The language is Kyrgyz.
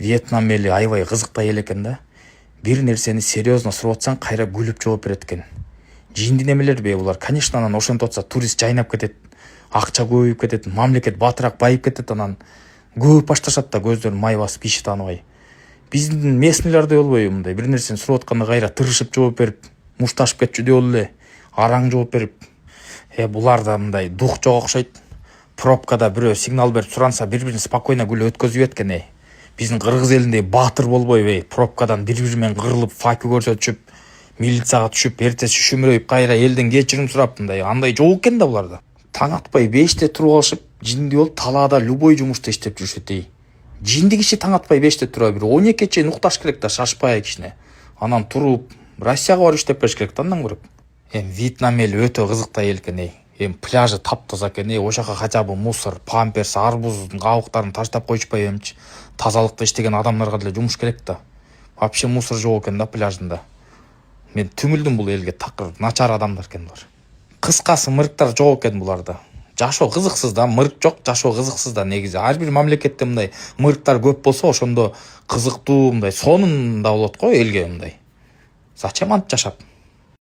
Вьетнам эли аябай кызыктай эл экен да. Бир нерсени серьезно сурап атсаң кайра күлүп жооп берет экен. Жиинди немелерби булар? Конечно, анан ошентип атса турист жайнап кетет, акча көбөйүп кетет, мамлекет батыраак байып кетет, анан көп башташат да көздөрүн май басып киши тааныбай. Биздин местныйлердей болбойбу мындай бир нерсени сурап атканда кайра тырышып жооп берип, мушташып кетчү деп эле араң жооп берип. Буларда мындай дух жок окшойт. Пробкада бирөө сигнал берип суранса бири-бирин спокойно күлүп өткөзүп экен. Биздин кыргыз элиндей баатыр болбойбу? Пробкадан бири-бири менен кырылып, факи көрсөтүшүп, милицияга түшүп, эртеси шүмүрөйүп, кайра элден кечирим сурап мындай андай жок экен да буларда. Таң атпай 5те туруп алышып, жинди болуп талаада любой жумушта иштеп жүрүшөт. Жинди киши таң атпай 5те тура бир 12 чейин укташ керек да, шашпай кичине. Анан туруп Россияга барып иштеп бериш керек да андан көрөп. Вьетнам эли өтө кызыктай эл экен. Пляжы таптаза экен. Ошол жака хотя бы мусор, памперс, арбуздун кабыктарын таштап коюшпай эмчи. Тазалыкта иштеген адамдарга деле жумуш керек да. Вообще мусор жок экен да пляжында. Мен түңүлдүм бул элге, такыр начар адамдар экен булар. Кыскасы мырыктар жок экен буларда. Жашоо кызыксыз да, мырык жок, жашоо кызыксыз да негизи. Ар бир мамлекетте мындай мырыктар көп болсо, ошондо кызыктуу мындай сонун да болот го элге мындай. Зачем антип жашап?